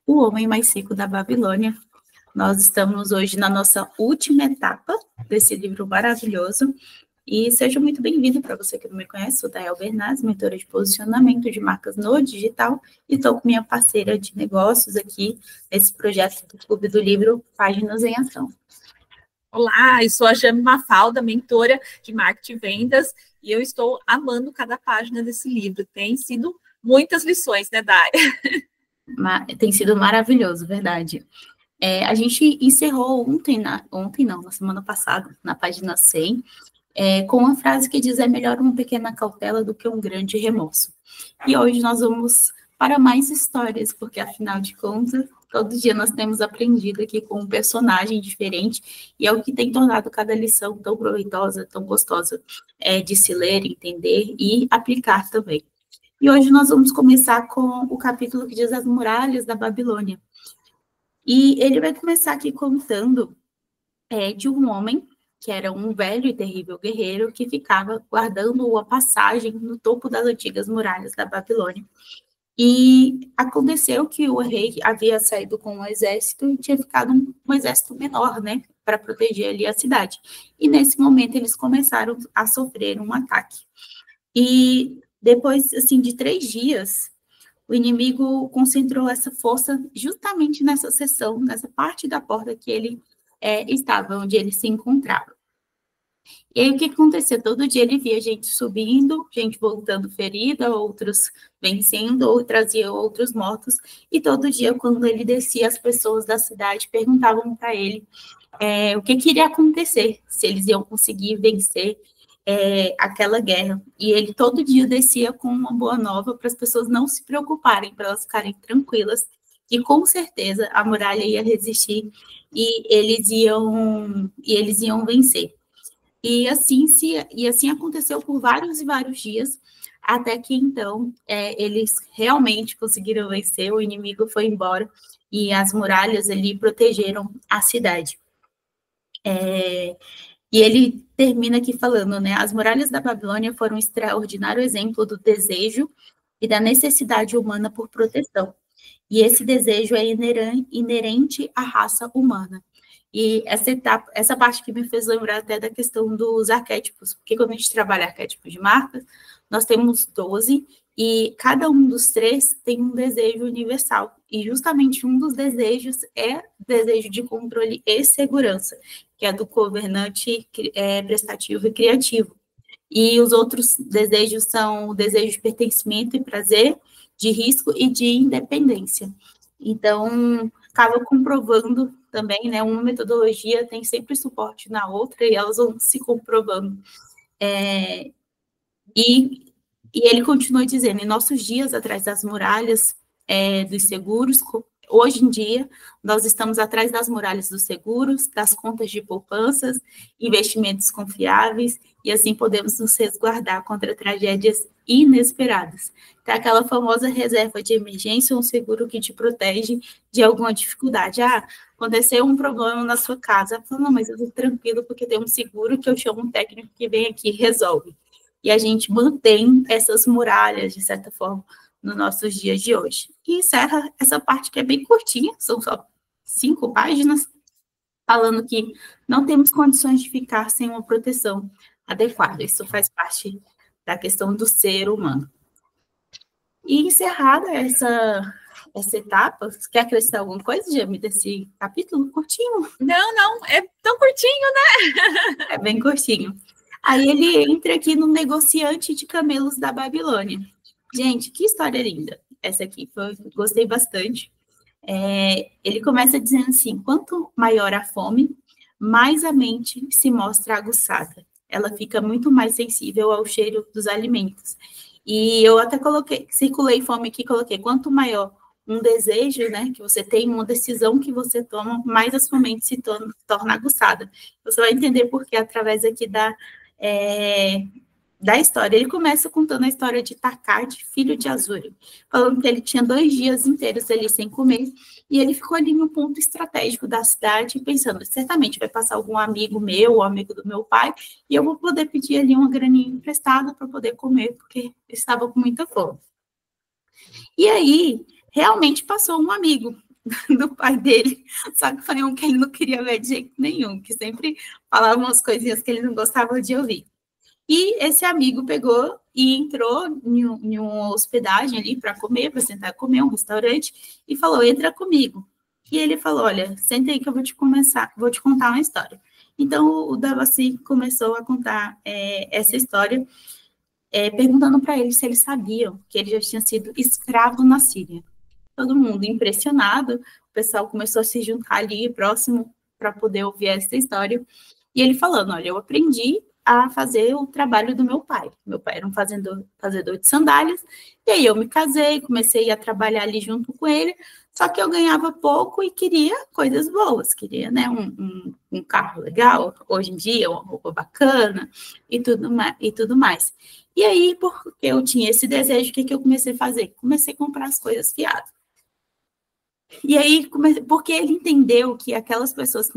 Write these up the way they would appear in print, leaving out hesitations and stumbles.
O Homem Mais Rico da Babilônia. Nós estamos hoje na nossa última etapa desse livro maravilhoso. E seja muito bem-vindo. Para você que não me conhece, sou Dael Bernardes, mentora de posicionamento de marcas no digital, e estou com minha parceira de negócios aqui nesse projeto do Clube do Livro Páginas em Ação. Olá, eu sou a Jami Mafalda, mentora de marketing e vendas, e eu estou amando cada página desse livro. Tem sido muitas lições, né, Day? Tem sido maravilhoso, verdade. A gente encerrou na semana passada, na página 100, com uma frase que diz: é melhor uma pequena cautela do que um grande remorso. E hoje nós vamos para mais histórias, porque afinal de contas, todo dia nós temos aprendido aqui com um personagem diferente, e é o que tem tornado cada lição tão proveitosa, tão gostosa de se ler, entender e aplicar também. E hoje nós vamos começar com o capítulo que diz as muralhas da Babilônia. E ele vai começar aqui contando de um homem que era um velho e terrível guerreiro que ficava guardando a passagem no topo das antigas muralhas da Babilônia. E aconteceu que o rei havia saído com um exército e tinha ficado um exército menor, né, para proteger ali a cidade. E nesse momento eles começaram a sofrer um ataque. E depois, assim, de 3 dias, o inimigo concentrou essa força justamente nessa seção, nessa parte da porta que ele estava, onde ele se encontrava. E aí, o que acontecia? Todo dia ele via gente subindo, gente voltando ferida, outros vencendo, ou trazia outros mortos. E todo dia, quando ele descia, as pessoas da cidade perguntavam para ele o que iria acontecer, se eles iam conseguir vencer aquela guerra. E ele todo dia descia com uma boa nova para as pessoas não se preocuparem, para elas ficarem tranquilas, e com certeza a muralha ia resistir e eles iam vencer. E assim aconteceu por vários e vários dias, até que então eles realmente conseguiram vencer, o inimigo foi embora e as muralhas ali protegeram a cidade. E ele termina aqui falando, né? As muralhas da Babilônia foram um extraordinário exemplo do desejo e da necessidade humana por proteção. E esse desejo é inerente à raça humana. E essa parte que me fez lembrar até da questão dos arquétipos, porque quando a gente trabalha arquétipos de marcas, nós temos 12, e cada um dos 3 tem um desejo universal. E justamente um dos desejos é o desejo de controle e segurança, que é do governante prestativo e criativo. E os outros desejos são o desejo de pertencimento e prazer, de risco e de independência. Então, acaba comprovando também, né? Uma metodologia tem sempre suporte na outra e elas vão se comprovando. E ele continua dizendo: em nossos dias, atrás das muralhas dos seguros, hoje em dia, nós estamos atrás das muralhas dos seguros, das contas de poupanças, investimentos confiáveis, e assim podemos nos resguardar contra tragédias inesperadas. Tem aquela famosa reserva de emergência, um seguro que te protege de alguma dificuldade. Aconteceu um problema na sua casa. Não, mas eu estou tranquilo porque tem um seguro que eu chamo um técnico que vem aqui e resolve. E a gente mantém essas muralhas, de certa forma, nos nossos dias de hoje. E encerra essa parte que é bem curtinha, são só 5 páginas, falando que não temos condições de ficar sem uma proteção adequada. Isso faz parte da questão do ser humano. E encerrada essa etapa, você quer acrescentar alguma coisa, Jamie, desse capítulo curtinho? Não, é tão curtinho, né? É bem curtinho. Aí ele entra aqui no negociante de camelos da Babilônia. Gente, que história linda essa aqui, gostei bastante. Ele começa dizendo assim: quanto maior a fome, mais a mente se mostra aguçada. Ela fica muito mais sensível ao cheiro dos alimentos. E eu até circulei fome aqui, coloquei: quanto maior um desejo, né, que você tem, uma decisão que você toma, mais a sua mente se torna aguçada. Você vai entender por que através aqui da história. Ele começa contando a história de Takad, filho de Azuri, falando que ele tinha 2 dias inteiros ali sem comer, e ele ficou ali no ponto estratégico da cidade, pensando: certamente vai passar algum amigo meu, ou amigo do meu pai, e eu vou poder pedir ali uma graninha emprestada para poder comer, porque estava com muita fome. E aí, realmente passou um amigo. do pai dele, só que foi um que ele não queria ver de jeito nenhum, que sempre falava umas coisinhas que ele não gostava de ouvir. E esse amigo pegou e entrou em uma hospedagem ali para comer, para sentar a comer, um restaurante, e falou, entra comigo. E ele falou, olha, senta aí que eu vou te contar uma história. Então, o Davassi começou a contar essa história, perguntando para ele se eles sabiam que ele já tinha sido escravo na Síria. Todo mundo impressionado, o pessoal começou a se juntar ali próximo para poder ouvir essa história. E ele falando, olha, eu aprendi a fazer o trabalho do meu pai. Meu pai era um fazedor de sandálias, e aí eu me casei, comecei a trabalhar ali junto com ele, só que eu ganhava pouco e queria coisas boas, queria, né, um carro legal, hoje em dia, uma roupa bacana, e tudo mais. E aí, porque eu tinha esse desejo, o que eu comecei a fazer? Comecei a comprar as coisas fiadas. E aí, porque ele entendeu que aquelas pessoas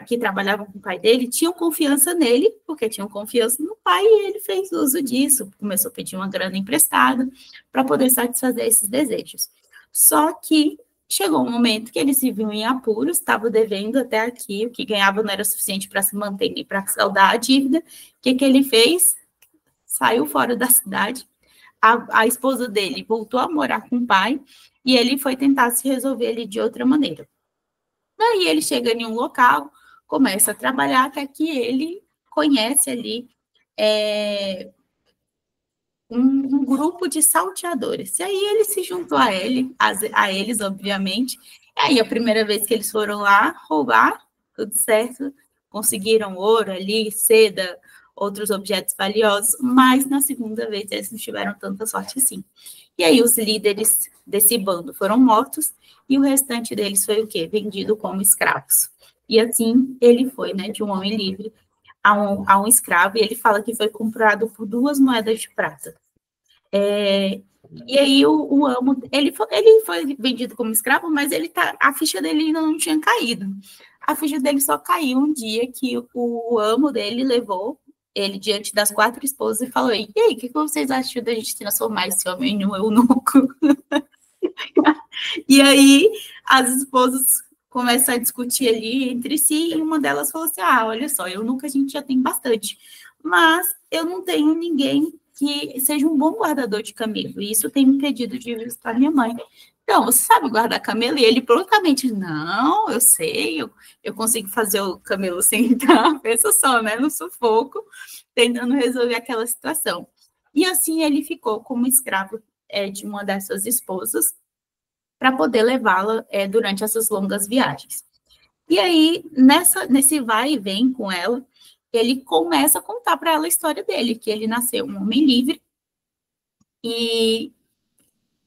que trabalhavam com o pai dele tinham confiança nele, porque tinham confiança no pai, e ele fez uso disso, começou a pedir uma grana emprestada para poder satisfazer esses desejos. Só que chegou um momento que ele se viu em apuros, estava devendo até aqui, o que ganhava não era suficiente para se manter nem para saldar a dívida. O que ele fez? Saiu fora da cidade, a esposa dele voltou a morar com o pai, e ele foi tentar se resolver ali de outra maneira. Daí ele chega em um local, começa a trabalhar, até que ele conhece ali um grupo de salteadores. E aí ele se juntou a eles, obviamente. E aí a primeira vez que eles foram lá roubar, tudo certo, conseguiram ouro ali, seda, outros objetos valiosos, mas na segunda vez eles não tiveram tanta sorte assim. E aí os líderes desse bando foram mortos e o restante deles foi o quê? Vendido como escravos. E assim ele foi, né, de um homem livre a um escravo, e ele fala que foi comprado por 2 moedas de prata. E aí o amo, ele foi vendido como escravo, mas a ficha dele ainda não tinha caído. A ficha dele só caiu um dia que o amo dele levou ele diante das 4 esposas e falou, e aí, o que vocês acham da gente transformar esse homem em um eunuco? E aí as esposas começam a discutir ali entre si, e uma delas falou assim, olha só, eunuco a gente já tem bastante, mas eu não tenho ninguém que seja um bom guardador de camelo, e isso tem me impedido de visitar minha mãe. Então, você sabe guardar camelo? E ele prontamente, não, eu sei, eu consigo fazer o camelo sentar, pensa só, né, no sufoco, tentando resolver aquela situação. E assim ele ficou como escravo de uma dessas esposas, para poder levá-la durante essas longas viagens. E aí, nesse vai e vem com ela, ele começa a contar para ela a história dele, que ele nasceu um homem livre, e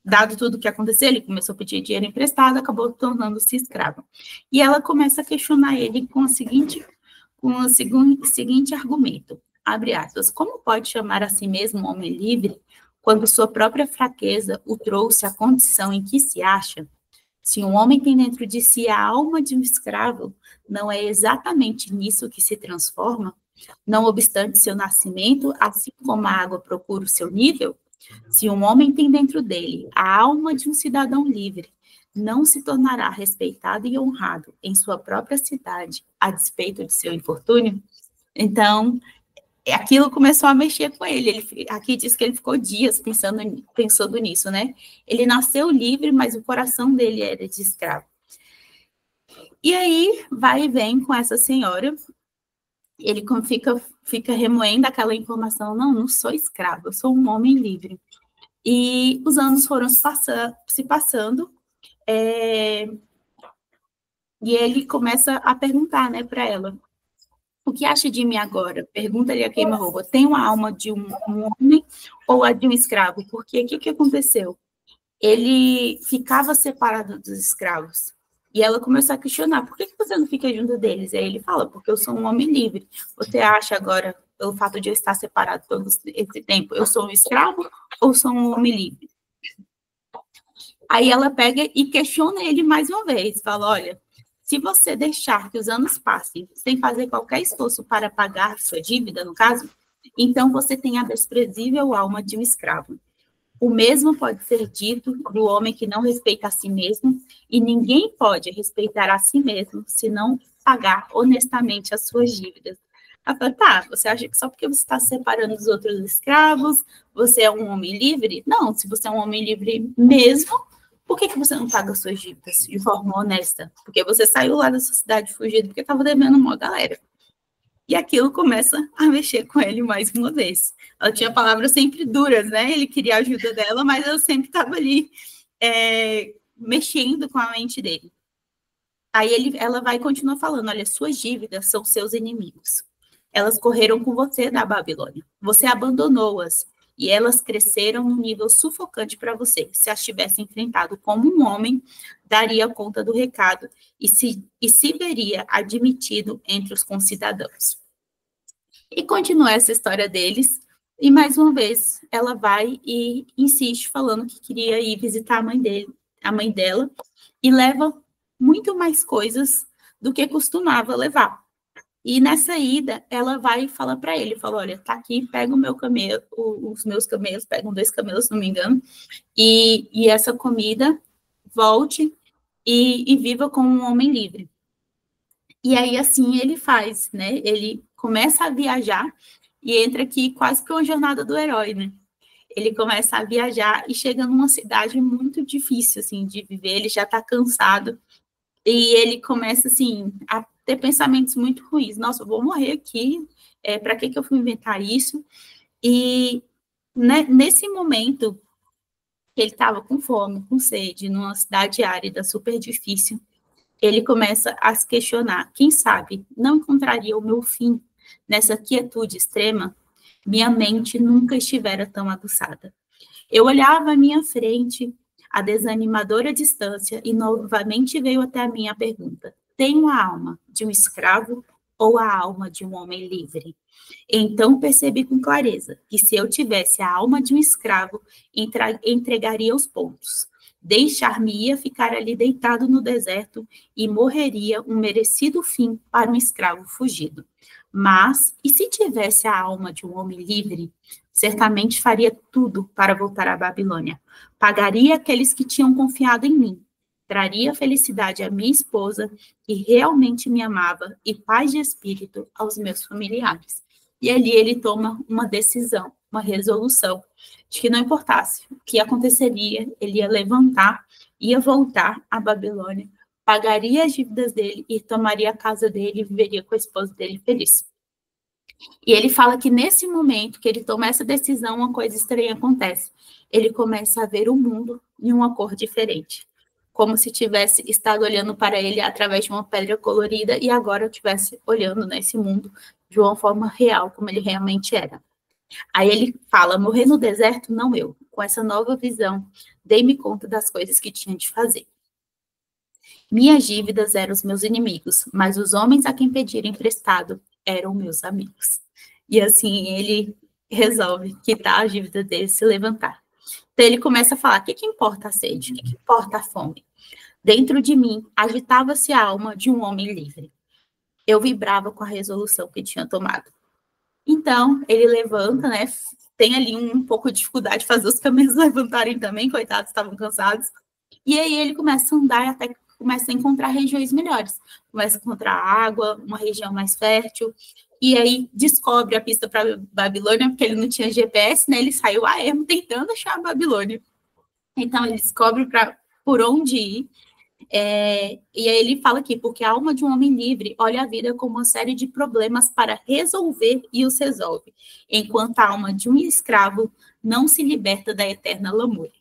dado tudo o que aconteceu, ele começou a pedir dinheiro emprestado, acabou tornando-se escravo. E ela começa a questionar ele com o seguinte argumento, abre aspas, como pode chamar a si mesmo homem livre quando sua própria fraqueza o trouxe à condição em que se acha? Se um homem tem dentro de si a alma de um escravo, não é exatamente nisso que se transforma? Não obstante seu nascimento, assim como a água procura o seu nível? Se um homem tem dentro dele a alma de um cidadão livre, não se tornará respeitado e honrado em sua própria cidade, a despeito de seu infortúnio? Então, aquilo começou a mexer com ele. Aqui diz que ele ficou dias pensando nisso, né? Ele nasceu livre, mas o coração dele era de escravo. E aí, vai e vem com essa senhora, ele fica remoendo aquela informação, não sou escravo, eu sou um homem livre. E os anos foram se passando, e ele começa a perguntar, né, para ela, o que acha de mim agora? Pergunta-lhe a queima-roupa, tenho a alma de um homem ou a de um escravo? Porque o que aconteceu? Ele ficava separado dos escravos. E ela começou a questionar, por que você não fica junto deles? E aí ele fala, porque eu sou um homem livre. Você acha agora, pelo fato de eu estar separado todo esse tempo, eu sou um escravo ou sou um homem livre? Aí ela pega e questiona ele mais uma vez, fala, olha, se você deixar que os anos passem sem fazer qualquer esforço para pagar sua dívida, no caso, então você tem a desprezível alma de um escravo. O mesmo pode ser dito do homem que não respeita a si mesmo, e ninguém pode respeitar a si mesmo se não pagar honestamente as suas dívidas. Ela fala, tá, você acha que só porque você está separando dos outros escravos, você é um homem livre? Não, se você é um homem livre mesmo, por que você não paga as suas dívidas de forma honesta? Porque você saiu lá da sua cidade fugido porque estava devendo uma galera. E aquilo começa a mexer com ele mais uma vez. Ela tinha palavras sempre duras, né? Ele queria a ajuda dela, mas eu sempre estava ali mexendo com a mente dele. Aí ela vai continuar falando, olha, suas dívidas são seus inimigos. Elas correram com você da Babilônia. Você abandonou-as e elas cresceram num nível sufocante para você. Se as tivesse enfrentado como um homem, daria conta do recado e se veria admitido entre os concidadãos. E continua essa história deles, e mais uma vez ela vai e insiste falando que queria ir visitar a mãe dela, e leva muito mais coisas do que costumava levar. E nessa ida, ela vai e fala para ele, fala, olha, tá aqui, pega o meu camelo, os meus camelos, pegam 2 camelos, se não me engano, e essa comida, volte e viva como um homem livre. E aí, assim, ele faz, né? Ele começa a viajar e entra aqui quase que uma jornada do herói, né? Ele começa a viajar e chega numa cidade muito difícil, assim, de viver. Ele já tá cansado e ele começa, assim, a ter pensamentos muito ruins. Nossa, eu vou morrer aqui, para que eu fui inventar isso? E né, nesse momento que ele estava com fome, com sede, numa cidade árida, super difícil, ele começa a se questionar, quem sabe não encontraria o meu fim nessa quietude extrema? Minha mente nunca estivera tão aguçada. Eu olhava à minha frente, a desanimadora distância, e novamente veio até a mim a pergunta, tenho a alma de um escravo ou a alma de um homem livre? Então percebi com clareza que se eu tivesse a alma de um escravo, entregaria os pontos. Deixar-me-ia ficar ali deitado no deserto e morreria um merecido fim para um escravo fugido. Mas, e se tivesse a alma de um homem livre, certamente faria tudo para voltar à Babilônia. Pagaria aqueles que tinham confiado em mim. Traria felicidade à minha esposa, que realmente me amava, e paz de espírito aos meus familiares. E ali ele toma uma decisão, uma resolução, de que não importasse o que aconteceria, ele ia levantar, ia voltar à Babilônia, pagaria as dívidas dele e tomaria a casa dele e viveria com a esposa dele feliz. E ele fala que nesse momento que ele toma essa decisão, uma coisa estranha acontece. Ele começa a ver o mundo em uma cor diferente, como se tivesse estado olhando para ele através de uma pedra colorida e agora estivesse olhando nesse mundo de uma forma real, como ele realmente era. Aí ele fala, morrer no deserto, não eu. Com essa nova visão, dei-me conta das coisas que tinha de fazer. Minhas dívidas eram os meus inimigos, mas os homens a quem pedir emprestado eram meus amigos. E assim, ele resolve quitar a dívida dele e se levantar. Então ele começa a falar, o que importa a sede? O que importa a fome? Dentro de mim, agitava-se a alma de um homem livre. Eu vibrava com a resolução que tinha tomado. Então, ele levanta, né? Tem ali um pouco de dificuldade de fazer os camelos levantarem também, coitados, estavam cansados. E aí ele começa a andar até que começa a encontrar regiões melhores. Começa a encontrar água, uma região mais fértil. E aí descobre a pista para Babilônia, porque ele não tinha GPS, né? Ele saiu a ermo tentando achar a Babilônia. Então, ele descobre por onde ir. E aí ele fala aqui, porque a alma de um homem livre olha a vida como uma série de problemas para resolver e os resolve, enquanto a alma de um escravo não se liberta da eterna lamúria.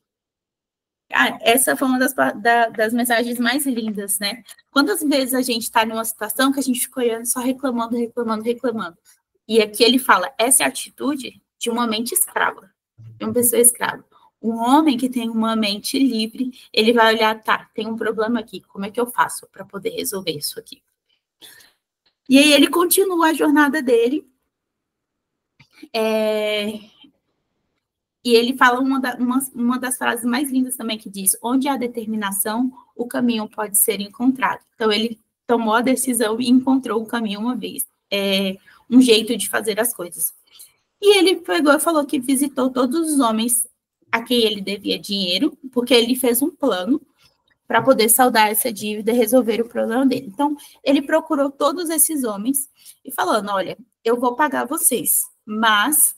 Essa foi uma das mensagens mais lindas, né? Quantas vezes a gente está numa situação que a gente fica olhando, só reclamando, reclamando, reclamando. E aqui ele fala, essa é a atitude de uma mente escrava, de uma pessoa escrava. Um homem que tem uma mente livre, ele vai olhar, tá, tem um problema aqui, como é que eu faço para poder resolver isso aqui? E aí ele continua a jornada dele, e ele fala uma das frases mais lindas também, que diz, onde há determinação, o caminho pode ser encontrado. Então ele tomou a decisão e encontrou o caminho uma vez, um jeito de fazer as coisas. E ele pegou e falou que visitou todos os homens a quem ele devia dinheiro, porque ele fez um plano para poder saldar essa dívida e resolver o problema dele. Então, ele procurou todos esses homens e falando, olha, eu vou pagar vocês, mas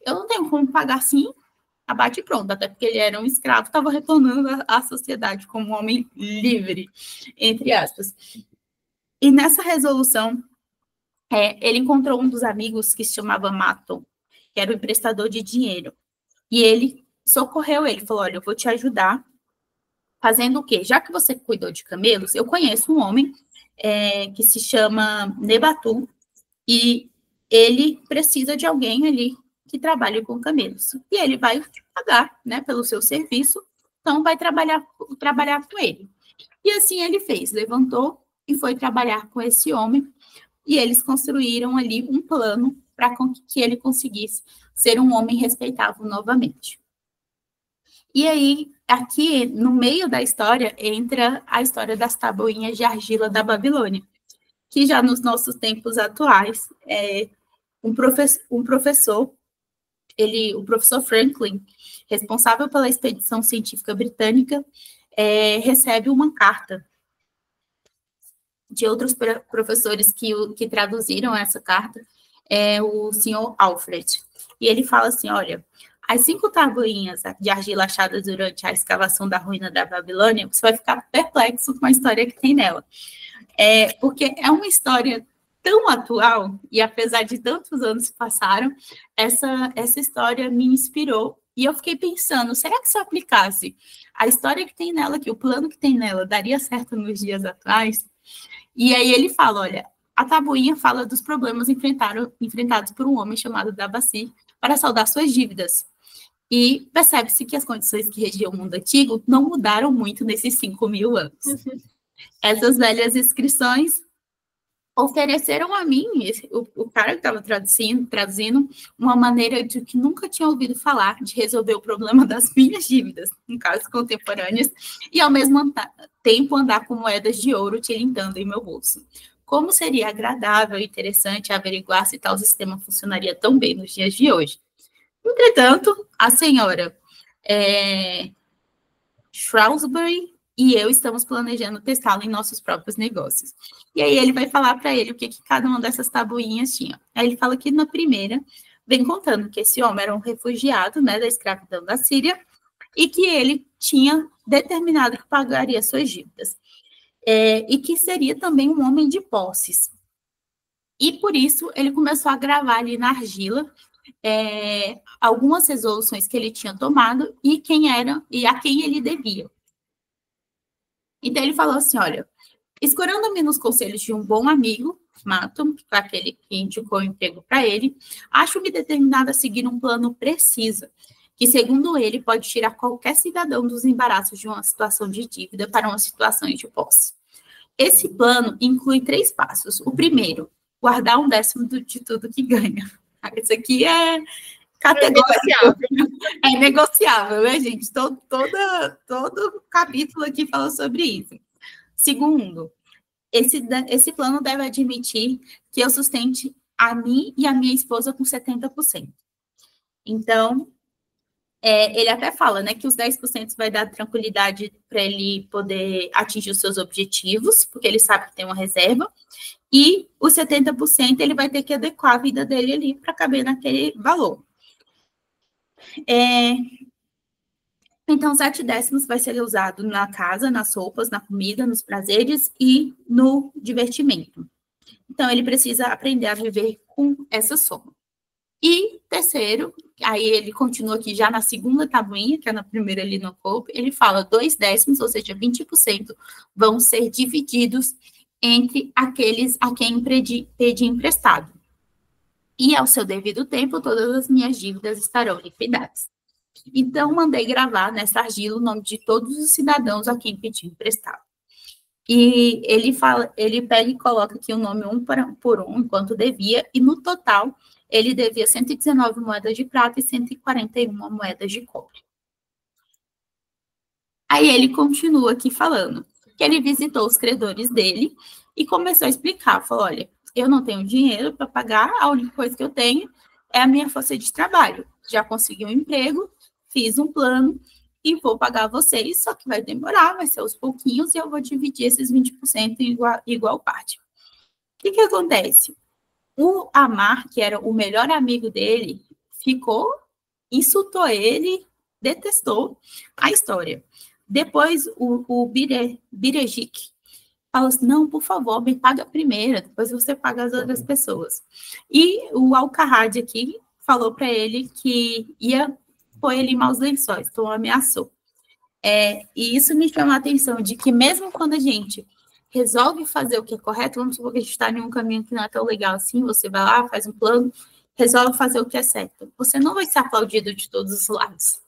eu não tenho como pagar assim, abate e pronto, até porque ele era um escravo, estava retornando à sociedade como um homem livre, entre aspas. E nessa resolução, ele encontrou um dos amigos que se chamava Maton, que era o emprestador de dinheiro, e ele socorreu ele, falou, olha, eu vou te ajudar, fazendo o quê? Já que você cuidou de camelos, eu conheço um homem que se chama Nebatu, e ele precisa de alguém ali que trabalhe com camelos. E ele vai pagar, né, pelo seu serviço, então vai trabalhar com ele. E assim ele fez, levantou e foi trabalhar com esse homem, e eles construíram ali um plano para que ele conseguisse ser um homem respeitável novamente. E aí, aqui, no meio da história, entra a história das tabuinhas de argila da Babilônia, que já nos nossos tempos atuais, o professor Franklin, responsável pela expedição científica britânica, recebe uma carta de outros professores que traduziram essa carta, o senhor Alfred. E ele fala assim, olha, as 5 tabuinhas de argila achadas durante a escavação da ruína da Babilônia, você vai ficar perplexo com a história que tem nela. Porque é uma história tão atual, e apesar de tantos anos que passaram, essa história me inspirou, e eu fiquei pensando, será que se eu aplicasse a história que tem nela, que o plano que tem nela, daria certo nos dias atuais? E aí ele fala, olha, a tabuinha fala dos problemas enfrentados por um homem chamado Dabassi para saldar suas dívidas. E percebe-se que as condições que regiam o mundo antigo não mudaram muito nesses 5.000 anos. Essas velhas inscrições ofereceram a mim, o cara que estava traduzindo, uma maneira de que nunca tinha ouvido falar de resolver o problema das minhas dívidas, em casos contemporâneos, e ao mesmo tempo andar com moedas de ouro tilintando em meu bolso. Como seria agradável e interessante averiguar se tal sistema funcionaria tão bem nos dias de hoje. Entretanto, a senhora Shrewsbury e eu estamos planejando testá-lo em nossos próprios negócios. E aí ele vai falar para ele o que cada uma dessas tabuinhas tinha. Aí ele fala que na primeira, vem contando que esse homem era um refugiado, né, da escravidão da Síria, e que ele tinha determinado que pagaria suas dívidas. E que seria também um homem de posses. E por isso ele começou a gravar ali na argila algumas resoluções que ele tinha tomado e quem era e a quem ele devia. Então ele falou assim, olha, escorando-me nos conselhos de um bom amigo, Maton, que foi aquele que indicou o emprego para ele, acho-me determinado a seguir um plano preciso, que segundo ele pode tirar qualquer cidadão dos embaraços de uma situação de dívida para uma situação de posse. Esse plano inclui 3 passos. O primeiro, guardar 1/10 de tudo que ganha. Isso aqui é categórico. É negociável, né, gente? Todo capítulo aqui fala sobre isso. Segundo, esse plano deve admitir que eu sustente a mim e a minha esposa com 70%. Então, ele até fala, né, que os 10% vai dar tranquilidade para ele poder atingir os seus objetivos, porque ele sabe que tem uma reserva, e os 70% ele vai ter que adequar a vida dele ali para caber naquele valor. Então, 7/10 vai ser usado na casa, nas roupas, na comida, nos prazeres e no divertimento. Então, ele precisa aprender a viver com essa soma. E terceiro, aí ele continua aqui já na segunda tabuinha, que é na primeira ali no corpo, ele fala 2/10, ou seja, 20% vão ser divididos entre aqueles a quem pedi emprestado. E ao seu devido tempo, todas as minhas dívidas estarão liquidadas. Então, mandei gravar nessa argila o nome de todos os cidadãos a quem pedi emprestado. E ele pega e coloca aqui o nome um por um, enquanto devia, e no total, ele devia 119 moedas de prata e 141 moedas de cobre. Aí ele continua aqui falando que ele visitou os credores dele e começou a explicar, falou, olha, eu não tenho dinheiro para pagar, a única coisa que eu tenho é a minha força de trabalho. Já consegui um emprego, fiz um plano e vou pagar vocês, só que vai demorar, vai ser aos pouquinhos, e eu vou dividir esses 20% em igual parte. O que acontece? O Amar, que era o melhor amigo dele, insultou ele, detestou a história. Depois, o Birejik falou assim, não, por favor, me paga primeiro, depois você paga as outras pessoas. E o Alcarrad aqui falou para ele que ia pôr ele em maus lençóis, então ameaçou. E isso me chama a atenção de que mesmo quando a gente resolve fazer o que é correto, vamos supor que a gente está em um caminho que não é tão legal assim, você vai lá, faz um plano, resolve fazer o que é certo. Você não vai ser aplaudido de todos os lados.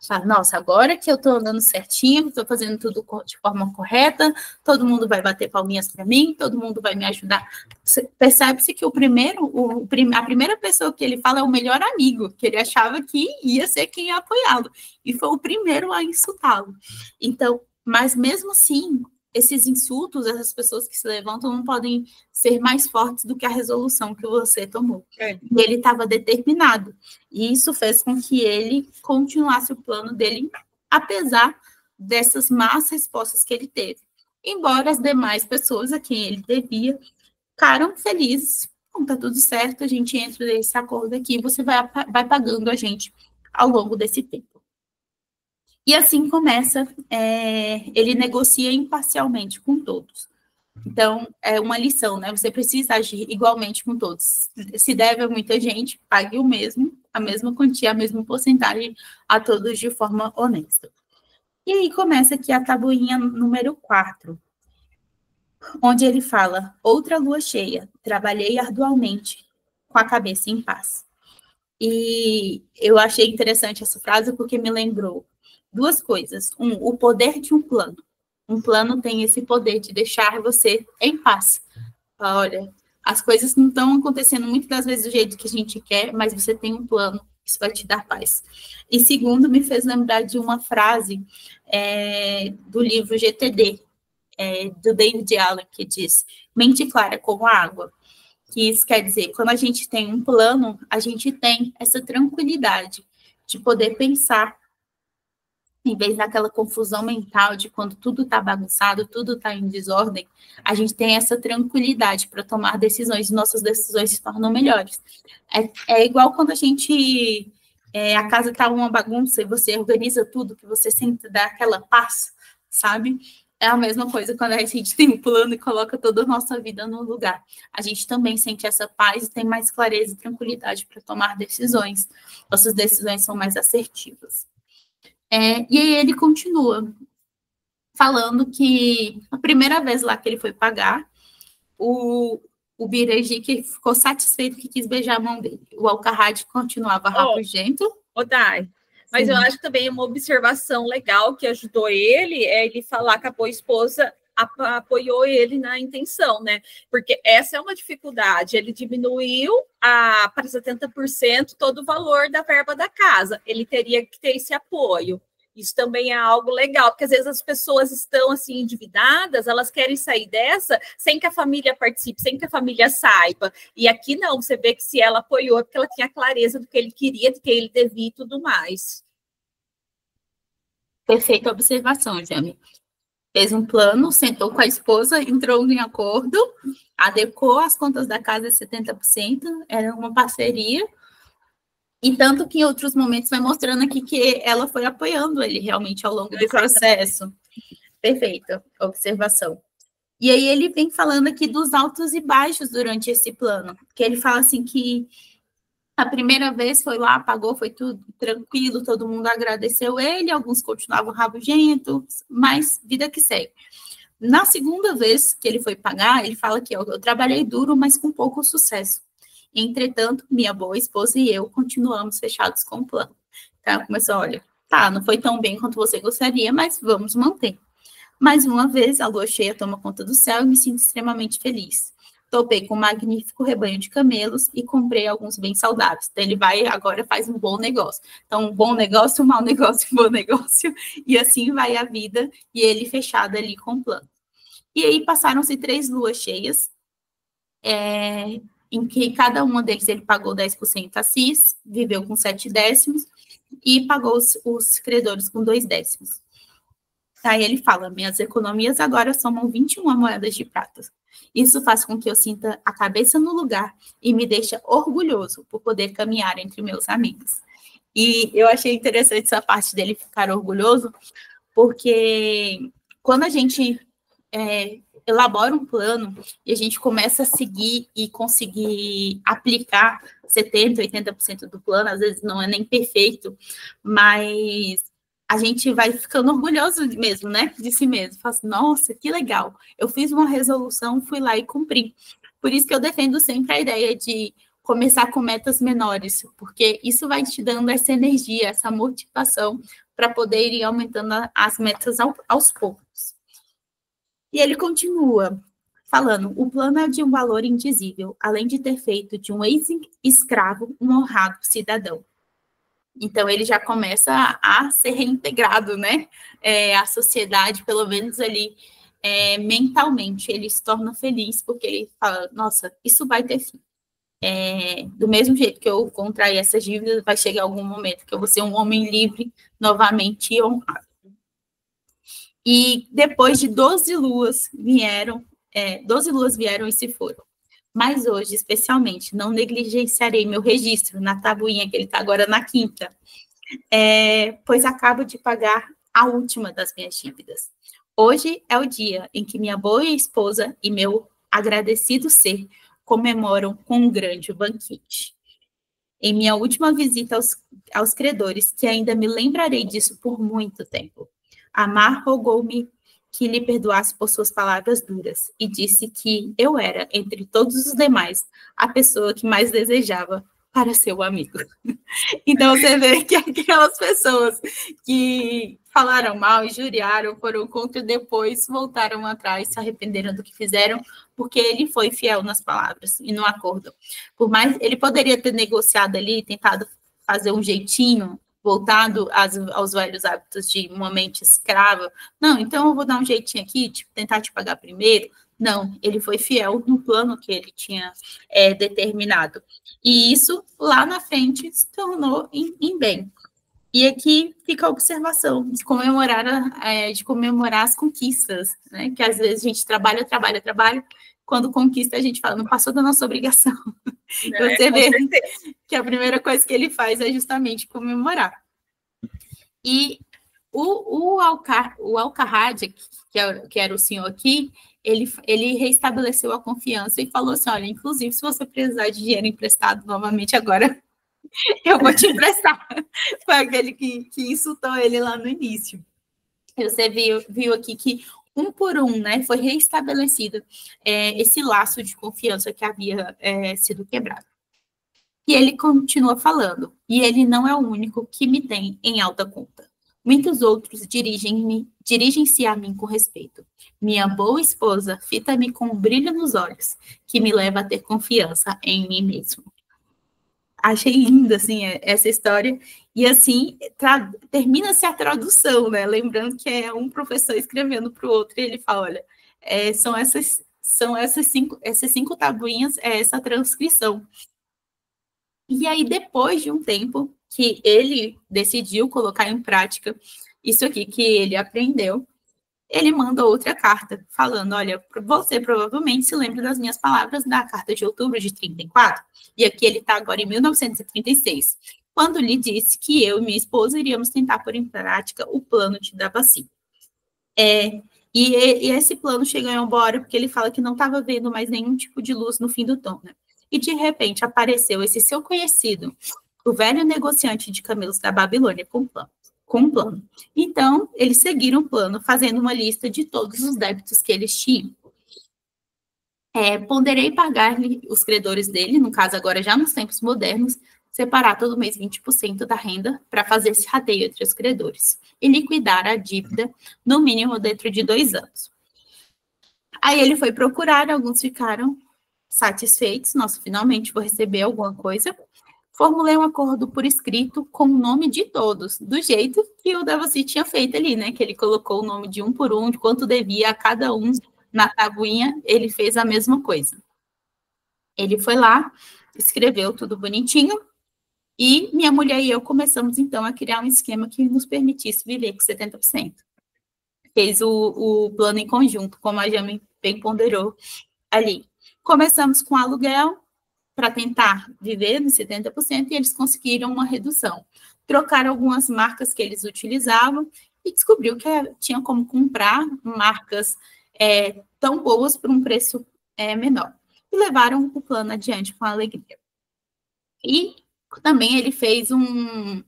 Fala, nossa, agora que eu estou andando certinho, estou fazendo tudo de forma correta, todo mundo vai bater palminhas para mim, todo mundo vai me ajudar. Percebe-se que a primeira pessoa que ele fala é o melhor amigo, que ele achava que ia ser quem ia apoiá-lo, e foi o primeiro a insultá-lo. Então, mas mesmo assim, esses insultos, essas pessoas que se levantam não podem ser mais fortes do que a resolução que você tomou. E ele estava determinado. E isso fez com que ele continuasse o plano dele, apesar dessas más respostas que ele teve. Embora as demais pessoas a quem ele devia ficaram felizes. Então, tá tudo certo, a gente entra nesse acordo aqui, você vai pagando a gente ao longo desse tempo. E assim começa, ele negocia imparcialmente com todos. Então, é uma lição, né? Você precisa agir igualmente com todos. Se deve a muita gente, pague o mesmo, a mesma quantia, a mesma porcentagem a todos de forma honesta. E aí começa aqui a tabuinha número 4, onde ele fala, outra lua cheia, trabalhei arduamente, com a cabeça em paz. E eu achei interessante essa frase porque me lembrou duas coisas. O poder de um plano. Um plano tem esse poder de deixar você em paz. Olha, as coisas não estão acontecendo muitas das vezes do jeito que a gente quer, mas você tem um plano, isso vai te dar paz. E segundo, me fez lembrar de uma frase do livro GTD, do David Allen, que diz, mente clara como a água. Que isso quer dizer, quando a gente tem um plano, a gente tem essa tranquilidade de poder pensar, em vez daquela confusão mental de quando tudo está bagunçado, tudo está em desordem, a gente tem essa tranquilidade para tomar decisões, e nossas decisões se tornam melhores. É igual quando a casa está uma bagunça e você organiza tudo, que você sempre dá aquela paz, sabe? É a mesma coisa quando a gente tem um plano e coloca toda a nossa vida no lugar. A gente também sente essa paz e tem mais clareza e tranquilidade para tomar decisões. Nossas decisões são mais assertivas. E aí ele continua falando que a primeira vez lá que ele foi pagar, o Birejik ficou satisfeito que quis beijar a mão dele. O Alcarrad continuava rabugento. Dai, mas eu acho que também uma observação legal que ajudou ele é ele falar que a boa esposa apoiou ele na intenção, né? Porque essa é uma dificuldade. Ele diminuiu para 70% todo o valor da verba da casa. Ele teria que ter esse apoio. Isso também é algo legal, porque às vezes as pessoas estão assim endividadas, elas querem sair dessa sem que a família participe, sem que a família saiba. E aqui não, você vê que se ela apoiou é porque ela tinha clareza do que ele queria, do que ele devia e tudo mais. Perfeita observação, Jami. Fez um plano, sentou com a esposa, entrou em acordo, adequou as contas da casa a 70%, era uma parceria, e tanto que em outros momentos vai mostrando aqui que ela foi apoiando ele realmente ao longo do processo. Perfeita observação. E aí ele vem falando aqui dos altos e baixos durante esse plano, que ele fala assim que a primeira vez foi lá, pagou, foi tudo tranquilo, todo mundo agradeceu ele, alguns continuavam rabugentos, mas vida que segue. Na segunda vez que ele foi pagar, ele fala que eu trabalhei duro, mas com pouco sucesso. Entretanto, minha boa esposa e eu continuamos fechados com o plano. Então, começou, olha, tá, não foi tão bem quanto você gostaria, mas vamos manter. Mais uma vez, a lua cheia toma conta do céu e me sinto extremamente feliz. Topei com um magnífico rebanho de camelos e comprei alguns bem saudáveis. Então, ele vai agora faz um bom negócio. Então, um bom negócio, um mau negócio, um bom negócio. E assim vai a vida, e ele fechado ali com o plano. E aí passaram-se 3 luas cheias, em que cada uma deles ele pagou 10% a CIS, viveu com 7 décimos, e pagou os credores com 2/10. Aí ele fala, minhas economias agora somam 21 moedas de prata. Isso faz com que eu sinta a cabeça no lugar e me deixa orgulhoso por poder caminhar entre meus amigos. E eu achei interessante essa parte dele ficar orgulhoso, porque quando a gente elabora um plano e a gente começa a seguir e conseguir aplicar 70%, 80% do plano, às vezes não é nem perfeito, mas a gente vai ficando orgulhoso mesmo, né, de si mesmo. Fala assim, nossa, que legal, eu fiz uma resolução, fui lá e cumpri. Por isso que eu defendo sempre a ideia de começar com metas menores, porque isso vai te dando essa energia, essa motivação para poder ir aumentando as metas aos poucos. E ele continua falando, o plano é de um valor indizível, além de ter feito de um ex-escravo um honrado cidadão. Então, ele já começa a ser reintegrado, né, à sociedade, pelo menos ali, mentalmente. Ele se torna feliz, porque ele fala, nossa, isso vai ter fim. Do mesmo jeito que eu contraí essas dívidas, vai chegar algum momento que eu vou ser um homem livre, novamente honrado. E depois de 12 luas vieram e se foram. Mas hoje, especialmente, não negligenciarei meu registro na tabuinha, que ele está agora na quinta, pois acabo de pagar a última das minhas dívidas. Hoje é o dia em que minha boa esposa e meu agradecido ser comemoram com um grande banquete. Em minha última visita aos credores, que ainda me lembrarei disso por muito tempo, Amar rogou-me que lhe perdoasse por suas palavras duras e disse que eu era, entre todos os demais, a pessoa que mais desejava para ser o amigo. Então, você vê que aquelas pessoas que falaram mal, injuriaram, foram contra e depois voltaram atrás, se arrependeram do que fizeram, porque ele foi fiel nas palavras e no acordo. Por mais, ele poderia ter negociado ali, tentado fazer um jeitinho, voltado aos velhos hábitos de uma mente escrava. Não, então eu vou dar um jeitinho aqui, tentar te pagar primeiro. Não, ele foi fiel no plano que ele tinha determinado. E isso, lá na frente, se tornou em bem. E aqui fica a observação de comemorar as conquistas, né? Que às vezes a gente trabalha, quando conquista a gente fala, não passou da nossa obrigação. Você vê que a primeira coisa que ele faz é justamente comemorar. E o Alcarrad, que era o senhor aqui, ele reestabeleceu a confiança e falou assim, olha, inclusive, se você precisar de dinheiro emprestado novamente agora, eu vou te emprestar. Foi aquele que insultou ele lá no início. Você viu aqui que um por um, né, foi reestabelecido esse laço de confiança que havia sido quebrado. E ele continua falando, e ele não é o único que me tem em alta conta. Muitos outros dirigem-se a mim com respeito. Minha boa esposa fita-me com um brilho nos olhos, que me leva a ter confiança em mim mesmo. Achei linda, assim, essa história. E, assim, termina-se a tradução, né? Lembrando que é um professor escrevendo para o outro, e ele fala, olha, são essas cinco tabuinhas, essa transcrição. E aí, depois de um tempo que ele decidiu colocar em prática isso aqui que ele aprendeu, ele manda outra carta, falando, olha, você provavelmente se lembra das minhas palavras da carta de outubro de 34, e aqui ele está agora em 1936, quando lhe disse que eu e minha esposa iríamos tentar pôr em prática o plano de Davassi. E esse plano chegou embora porque ele fala que não estava vendo mais nenhum tipo de luz no fim do túnel. E, de repente, apareceu esse seu conhecido, o velho negociante de camelos da Babilônia, com um plano. Então, eles seguiram o plano, fazendo uma lista de todos os débitos que eles tinham. Ponderei pagar-lhe os credores dele, no caso agora já nos tempos modernos, separar todo mês 20% da renda para fazer esse rateio entre os credores e liquidar a dívida, no mínimo dentro de 2 anos. Aí ele foi procurar, alguns ficaram satisfeitos, nossa, finalmente vou receber alguma coisa. Formulei um acordo por escrito com o nome de todos, do jeito que o Davassi tinha feito ali, né? Que ele colocou o nome de um por um, de quanto devia a cada um na tabuinha, ele fez a mesma coisa. Ele foi lá, escreveu tudo bonitinho, E minha mulher e eu começamos, então, a criar um esquema que nos permitisse viver com 70%. Fez o plano em conjunto, como a Jami bem ponderou ali. Começamos com aluguel para tentar viver nos 70% e eles conseguiram uma redução. Trocaram algumas marcas que eles utilizavam e descobriu que tinha como comprar marcas tão boas por um preço menor. E levaram o plano adiante com alegria. E também ele fez um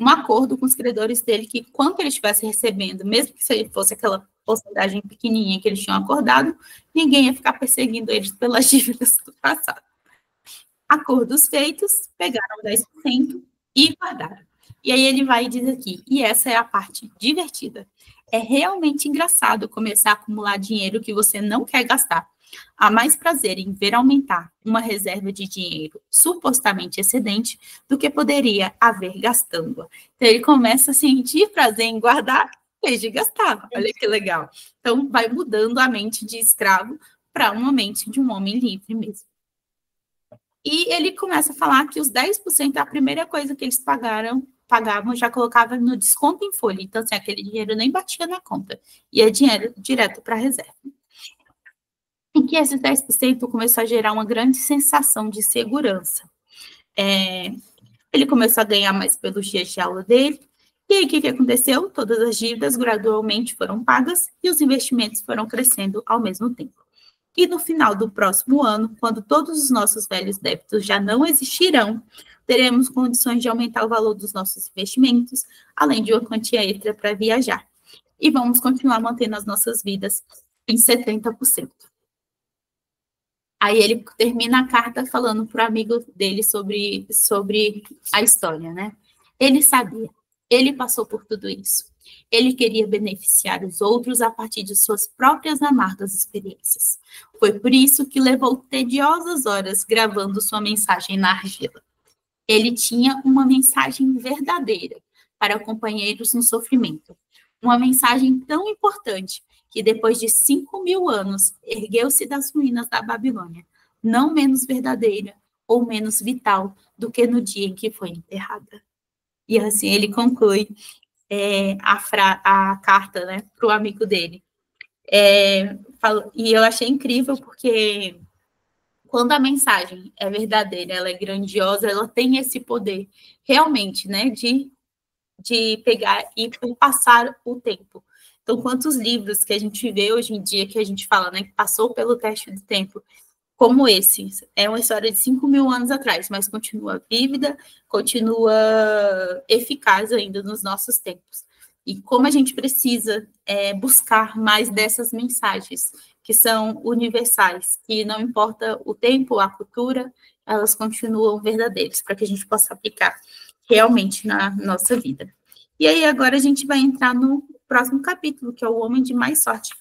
acordo com os credores dele que, quanto ele estivesse recebendo, mesmo que se fosse aquela porcentagem pequenininha que eles tinham acordado, ninguém ia ficar perseguindo eles pelas dívidas do passado. Acordos feitos, pegaram 10% e guardaram. E aí ele vai e diz aqui, e essa é a parte divertida. É realmente engraçado começar a acumular dinheiro que você não quer gastar. Há mais prazer em ver aumentar uma reserva de dinheiro supostamente excedente do que poderia haver gastando. Então, ele começa a sentir prazer em guardar em vez de gastar. Olha que legal. Então, vai mudando a mente de escravo para uma mente de um homem livre mesmo. E ele começa a falar que os 10% é a primeira coisa que eles pagavam, já colocava no desconto em folha. Então, assim, aquele dinheiro nem batia na conta. Ia dinheiro direto para a reserva. E que esses 10% começou a gerar uma grande sensação de segurança. Ele começou a ganhar mais pelos dias de aula dele. E aí, o que aconteceu? Todas as dívidas gradualmente foram pagas e os investimentos foram crescendo ao mesmo tempo. E no final do próximo ano, quando todos os nossos velhos débitos já não existirão, teremos condições de aumentar o valor dos nossos investimentos, além de uma quantia extra para viajar. E vamos continuar mantendo as nossas vidas em 70%. Aí ele termina a carta falando para o amigo dele sobre a história, né? Ele sabia, ele passou por tudo isso. Ele queria beneficiar os outros a partir de suas próprias amargas experiências. Foi por isso que levou tediosas horas gravando sua mensagem na argila. Ele tinha uma mensagem verdadeira para companheiros no sofrimento. Uma mensagem tão importante que depois de 5.000 anos ergueu-se das ruínas da Babilônia, não menos verdadeira ou menos vital do que no dia em que foi enterrada. E assim ele conclui a carta, né, para o amigo dele. E eu achei incrível porque quando a mensagem é verdadeira, ela é grandiosa, ela tem esse poder realmente, né, de pegar e passar o tempo. Então, quantos livros que a gente vê hoje em dia, que a gente fala, né, que passou pelo teste do tempo, como esse. É uma história de 5.000 anos atrás, mas continua vívida, continua eficaz ainda nos nossos tempos. E como a gente precisa buscar mais dessas mensagens, que são universais, que não importa o tempo, a cultura, elas continuam verdadeiras, para que a gente possa aplicar realmente na nossa vida. E aí agora a gente vai entrar no próximo capítulo, que é o Homem de Mais Sorte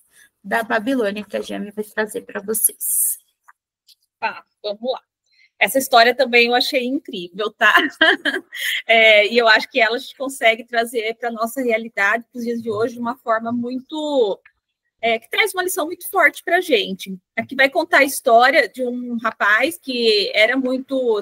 da Babilônia, que a Jami vai trazer para vocês. Vamos lá. Essa história também eu achei incrível, tá? E eu acho que ela consegue trazer para a nossa realidade, para os dias de hoje, de uma forma muito... que traz uma lição muito forte para a gente. Aqui vai contar a história de um rapaz que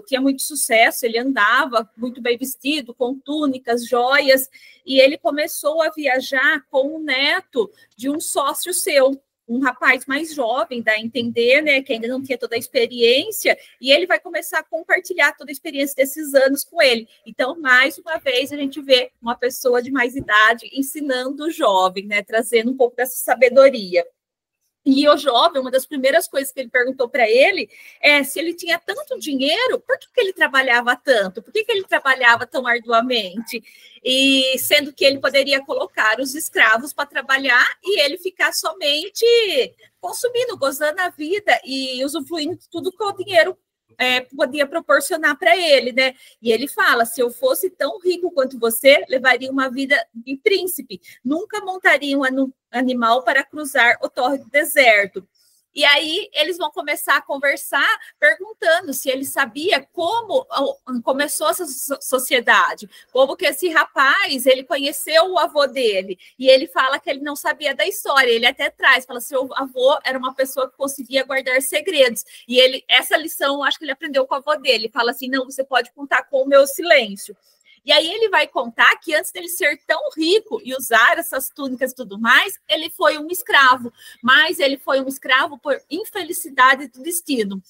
tinha muito sucesso, ele andava muito bem vestido, com túnicas, joias, e ele começou a viajar com o neto de um sócio seu, um rapaz mais jovem, dá a entender, né, que ainda não tinha toda a experiência, e ele vai começar a compartilhar toda a experiência desses anos com ele. Então, mais uma vez, a gente vê uma pessoa de mais idade ensinando o jovem, né, trazendo um pouco dessa sabedoria. E o jovem, uma das primeiras coisas que ele perguntou para ele é se ele tinha tanto dinheiro, por que ele trabalhava tanto? Por que ele trabalhava tão arduamente? E sendo que ele poderia colocar os escravos para trabalhar e ele ficar somente consumindo, gozando a vida e usufruindo de tudo que o dinheiro podia proporcionar para ele, né? E ele fala, se eu fosse tão rico quanto você, levaria uma vida de príncipe, nunca montaria um animal para cruzar o torre do deserto. E aí eles vão começar a conversar, perguntando se ele sabia como começou essa sociedade, como que esse rapaz, ele conheceu o avô dele, e ele fala que ele não sabia da história, ele até traz, fala, seu avô era uma pessoa que conseguia guardar segredos, e ele, essa lição, acho que ele aprendeu com o avô dele, ele fala assim, não, você pode contar com o meu silêncio. E aí ele vai contar que antes dele ser tão rico e usar essas túnicas e tudo mais, ele foi um escravo, mas ele foi um escravo por infelicidade do destino.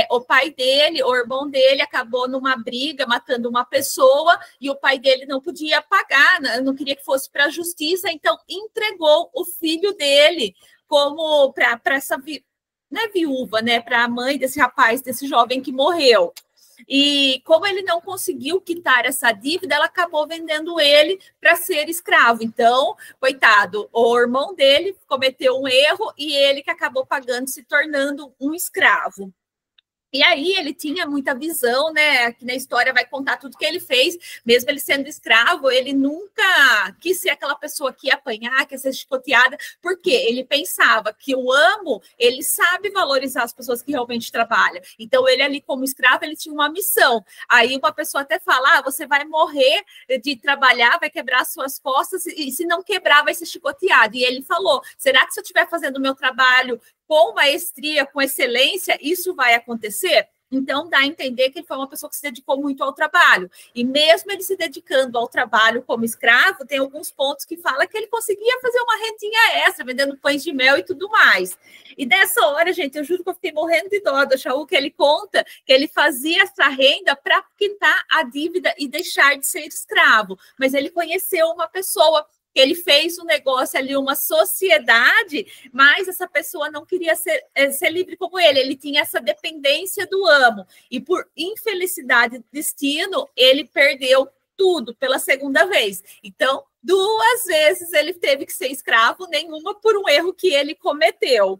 O pai dele, o irmão dele, acabou numa briga, matando uma pessoa, e o pai dele não podia pagar, não queria que fosse para a justiça, então entregou o filho dele como para essa viúva, né, para a mãe desse rapaz, desse jovem que morreu. E como ele não conseguiu quitar essa dívida, ela acabou vendendo ele para ser escravo. Então, coitado, o irmão dele cometeu um erro e ele que acabou pagando, se tornando um escravo. E aí ele tinha muita visão, né? Aqui na história vai contar tudo que ele fez, mesmo ele sendo escravo, ele nunca quis ser aquela pessoa que ia apanhar, que ia ser chicoteada, porque ele pensava que o amo, ele sabe valorizar as pessoas que realmente trabalham. Então, ele ali como escravo, ele tinha uma missão. Aí uma pessoa até fala, você vai morrer de trabalhar, vai quebrar suas costas, e se não quebrar, vai ser chicoteado. E ele falou, será que se eu estiver fazendo o meu trabalho com maestria, com excelência, isso vai acontecer? Então, dá a entender que ele foi uma pessoa que se dedicou muito ao trabalho. E mesmo ele se dedicando ao trabalho como escravo, tem alguns pontos que fala que ele conseguia fazer uma rendinha extra, vendendo pães de mel e tudo mais. E nessa hora, gente, eu juro que eu fiquei morrendo de dó do Shaul, que ele conta que ele fazia essa renda para quitar a dívida e deixar de ser escravo. Mas ele conheceu uma pessoa, ele fez um negócio ali, uma sociedade, mas essa pessoa não queria ser livre como ele tinha essa dependência do amo, e por infelicidade do destino, ele perdeu tudo pela segunda vez. Então, 2 vezes ele teve que ser escravo, nenhuma por um erro que ele cometeu.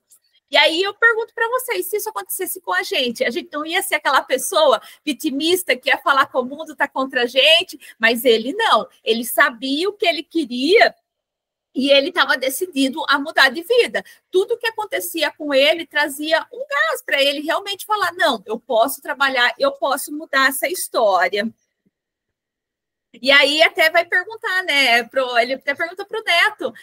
E aí eu pergunto para vocês, se isso acontecesse com a gente não ia ser aquela pessoa vitimista que ia falar que o mundo está contra a gente, mas ele não. Ele sabia o que ele queria e ele estava decidido a mudar de vida. Tudo que acontecia com ele trazia um gás para ele realmente falar, não, eu posso trabalhar, eu posso mudar essa história. E aí até vai perguntar, né? Ele até pergunta para o Neto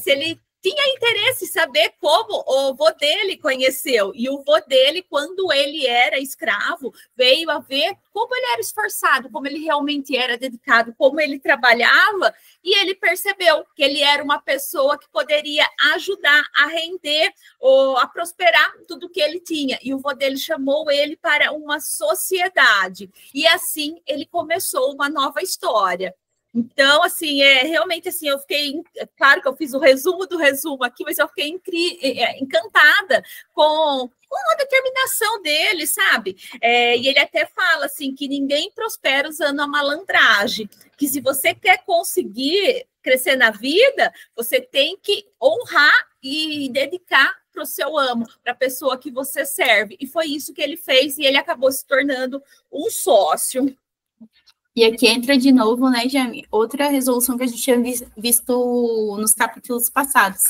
se ele tinha interesse em saber como o avô dele conheceu. E o avô dele, quando ele era escravo, veio a ver como ele era esforçado, como ele realmente era dedicado, como ele trabalhava, e ele percebeu que ele era uma pessoa que poderia ajudar a render ou a prosperar tudo que ele tinha. E o avô dele chamou ele para uma sociedade. E assim ele começou uma nova história. Então, assim, realmente, assim, eu fiquei, claro que eu fiz o resumo do resumo aqui, mas eu fiquei encantada com a determinação dele, sabe? E ele até fala, assim, que ninguém prospera usando a malandragem, que se você quer conseguir crescer na vida, você tem que honrar e dedicar para o seu amo, para a pessoa que você serve. E foi isso que ele fez, e ele acabou se tornando um sócio. E aqui entra de novo, né, Jamie, outra resolução que a gente tinha visto nos capítulos passados,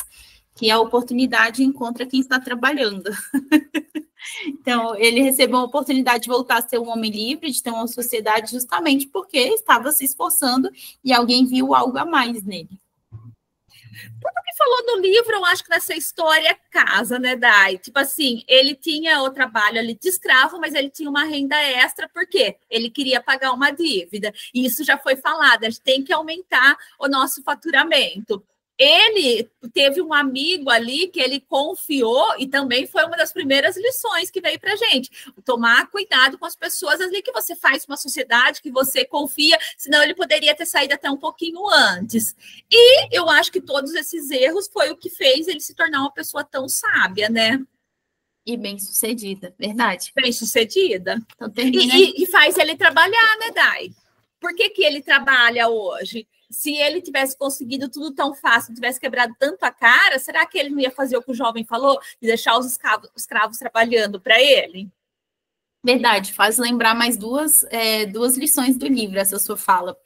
que a oportunidade encontra quem está trabalhando. Então, ele recebeu a oportunidade de voltar a ser um homem livre, de ter uma sociedade, justamente porque estava se esforçando e alguém viu algo a mais nele. Tudo que falou no livro, eu acho que nessa história casa, né, Dai? Tipo assim, ele tinha o trabalho ali de escravo, mas ele tinha uma renda extra, porque ele queria pagar uma dívida. E isso já foi falado, a gente tem que aumentar o nosso faturamento. Ele teve um amigo ali que ele confiou, e também foi uma das primeiras lições que veio para a gente. Tomar cuidado com as pessoas ali que você faz uma sociedade, que você confia, senão ele poderia ter saído até um pouquinho antes. E eu acho que todos esses erros foi o que fez ele se tornar uma pessoa tão sábia, né? E bem-sucedida, verdade. Bem-sucedida. Então, termina... e faz ele trabalhar, né, Dai? Por que ele trabalha hoje? Se ele tivesse conseguido tudo tão fácil, tivesse quebrado tanto a cara, será que ele não ia fazer o que o jovem falou? De deixar os escravos trabalhando para ele? Verdade, faz lembrar mais duas lições do livro, essa sua fala.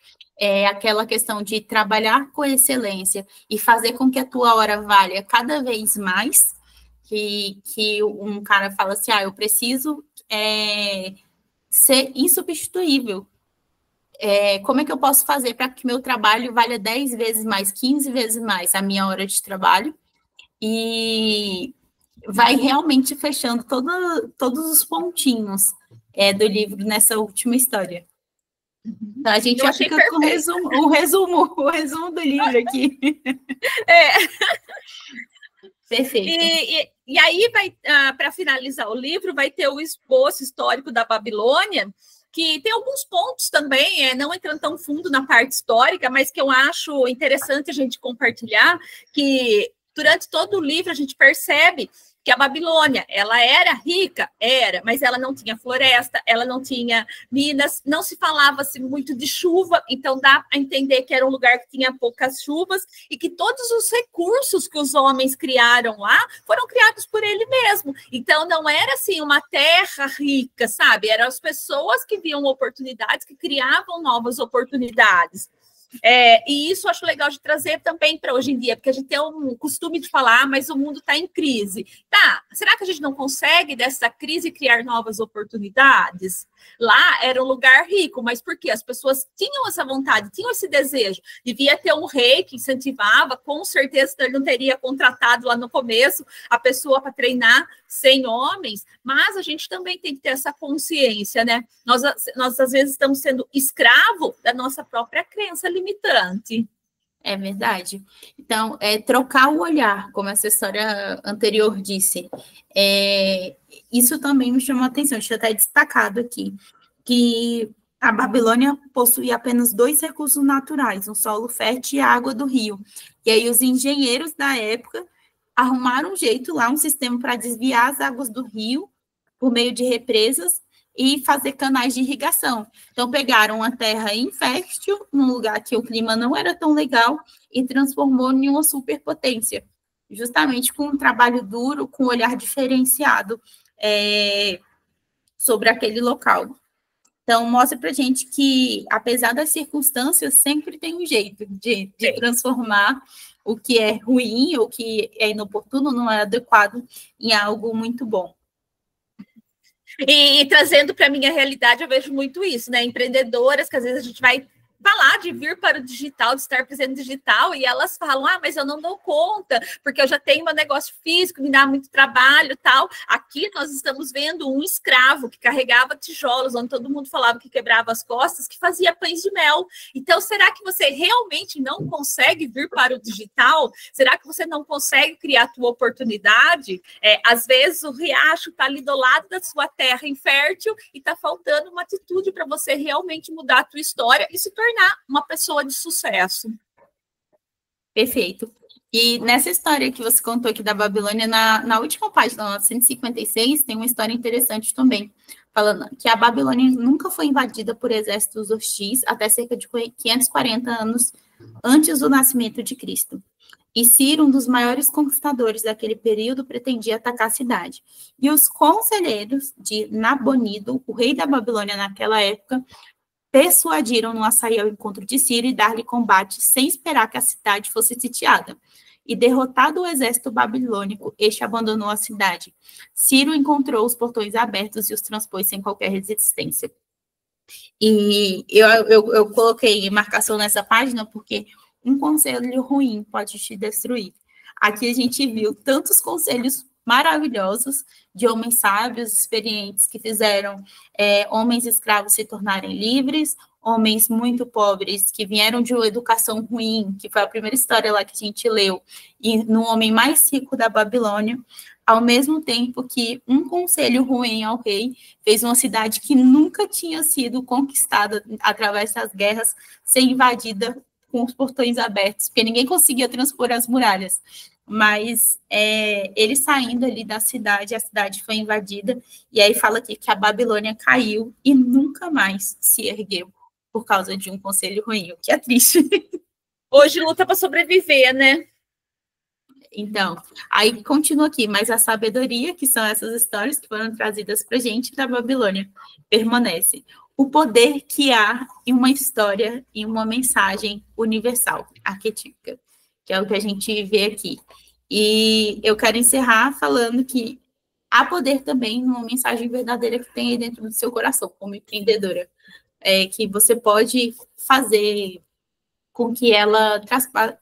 Aquela questão de trabalhar com excelência e fazer com que a tua hora valha cada vez mais, que um cara fala assim, eu preciso ser insubstituível. Como é que eu posso fazer para que meu trabalho valha 10 vezes mais, 15 vezes mais a minha hora de trabalho? E vai realmente fechando todos os pontinhos do livro nessa última história. Então, a gente já fica com o resumo do livro aqui. Perfeito. E aí, para finalizar o livro, vai ter o esboço histórico da Babilônia, que tem alguns pontos também, não entrando tão fundo na parte histórica, mas que eu acho interessante a gente compartilhar, que durante todo o livro a gente percebe que a Babilônia, ela era rica, mas ela não tinha floresta, ela não tinha minas, não se falava assim, muito de chuva, então dá a entender que era um lugar que tinha poucas chuvas e que todos os recursos que os homens criaram lá foram criados por ele mesmo. Então não era assim uma terra rica, sabe? Eram as pessoas que viam oportunidades, que criavam novas oportunidades. E isso eu acho legal de trazer também para hoje em dia, porque a gente tem um costume de falar, mas o mundo está em crise. Tá, será que a gente não consegue dessa crise criar novas oportunidades? Lá era um lugar rico, mas por quê? As pessoas tinham essa vontade, tinham esse desejo. Devia ter um rei que incentivava, com certeza ele não teria contratado lá no começo a pessoa para treinar 100 homens, mas a gente também tem que ter essa consciência, né? Nós às vezes estamos sendo escravo da nossa própria crença limitante. É verdade. Então, trocar o olhar, como essa história anterior disse, isso também me chamou a atenção, deixa eu até destacado aqui, que a Babilônia possuía apenas 2 recursos naturais, um solo fértil e a água do rio. E aí os engenheiros da época arrumaram um jeito lá, um sistema para desviar as águas do rio por meio de represas e fazer canais de irrigação. Então, pegaram uma terra infértil, num lugar que o clima não era tão legal, e transformou em uma superpotência, justamente com um trabalho duro, com um olhar diferenciado sobre aquele local. Então, mostra para a gente que, apesar das circunstâncias, sempre tem um jeito de transformar o que é ruim, ou que é inoportuno, não é adequado, em algo muito bom. E trazendo para a minha realidade, eu vejo muito isso, né? Empreendedoras, que às vezes a gente vai falar de vir para o digital, de estar presente no digital, e elas falam, mas eu não dou conta, porque eu já tenho meu negócio físico, me dá muito trabalho e tal. Aqui nós estamos vendo um escravo que carregava tijolos, onde todo mundo falava que quebrava as costas, que fazia pães de mel. Então, será que você realmente não consegue vir para o digital? Será que você não consegue criar a tua oportunidade? Às vezes o riacho está ali do lado da sua terra infértil e está faltando uma atitude para você realmente mudar a tua história e se tornar uma pessoa de sucesso. Perfeito. E nessa história que você contou aqui da Babilônia, na última página, 956, tem uma história interessante também, falando que a Babilônia nunca foi invadida por exércitos hostis até cerca de 540 anos antes do nascimento de Cristo. E Ciro, um dos maiores conquistadores daquele período, pretendia atacar a cidade. E os conselheiros de Nabonido, o rei da Babilônia naquela época, persuadiram-no a sair ao encontro de Ciro e dar-lhe combate sem esperar que a cidade fosse sitiada. E derrotado o exército babilônico, este abandonou a cidade. Ciro encontrou os portões abertos e os transpôs sem qualquer resistência. E eu coloquei marcação nessa página porque um conselho ruim pode te destruir. Aqui a gente viu tantos conselhos maravilhosos de homens sábios, experientes, que fizeram homens escravos se tornarem livres, homens muito pobres que vieram de uma educação ruim, que foi a primeira história lá que a gente leu, e no homem mais rico da Babilônia, ao mesmo tempo que um conselho ruim ao rei fez uma cidade que nunca tinha sido conquistada através das guerras ser invadida com os portões abertos, porque ninguém conseguia transpor as muralhas. Mas eles saindo ali da cidade, a cidade foi invadida, e aí fala aqui que a Babilônia caiu e nunca mais se ergueu por causa de um conselho ruim, o que é triste. Hoje luta para sobreviver, né? Então, aí continua aqui, mas a sabedoria, que são essas histórias que foram trazidas para a gente da Babilônia, permanece. O poder que há em uma história e uma mensagem universal, arquetípica, que é o que a gente vê aqui. E eu quero encerrar falando que há poder também numa mensagem verdadeira que tem aí dentro do seu coração, como empreendedora. Que você pode fazer com que ela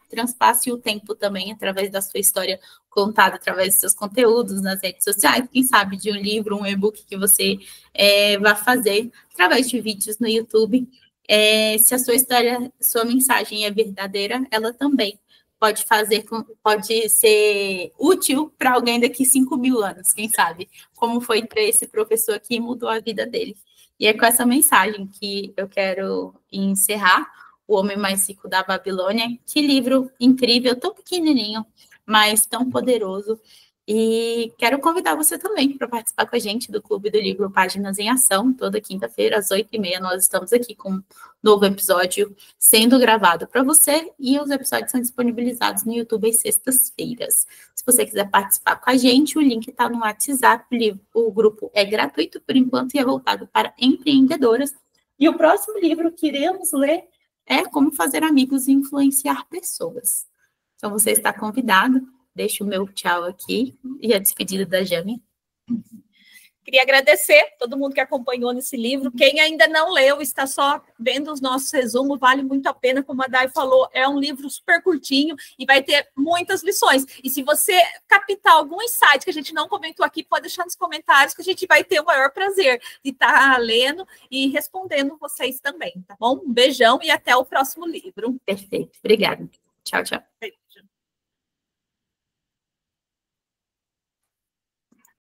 transpasse o tempo também através da sua história contada, através dos seus conteúdos nas redes sociais, quem sabe de um livro, um e-book que você vai fazer através de vídeos no YouTube. Se a sua história, sua mensagem é verdadeira, ela também pode ser útil para alguém daqui 5.000 anos, quem sabe, como foi para esse professor que mudou a vida dele. E é com essa mensagem que eu quero encerrar O Homem Mais Rico da Babilônia. Que livro incrível, tão pequenininho, mas tão poderoso. E quero convidar você também para participar com a gente do Clube do Livro Páginas em Ação. Toda quinta-feira, às 8h30, nós estamos aqui com um novo episódio sendo gravado para você, e os episódios são disponibilizados no YouTube às sextas-feiras. Se você quiser participar com a gente, o link está no WhatsApp. O grupo é gratuito por enquanto e é voltado para empreendedoras. E o próximo livro que iremos ler é Como Fazer Amigos e Influenciar Pessoas. Então, você está convidado. Deixo o meu tchau aqui e a despedida da Jami. Queria agradecer todo mundo que acompanhou nesse livro. Quem ainda não leu, está só vendo os nossos resumos, vale muito a pena, como a Day falou, é um livro super curtinho e vai ter muitas lições. E se você captar algum insight que a gente não comentou aqui, pode deixar nos comentários, que a gente vai ter o maior prazer de estar lendo e respondendo vocês também, tá bom? Um beijão e até o próximo livro. Perfeito, obrigada. Tchau, tchau.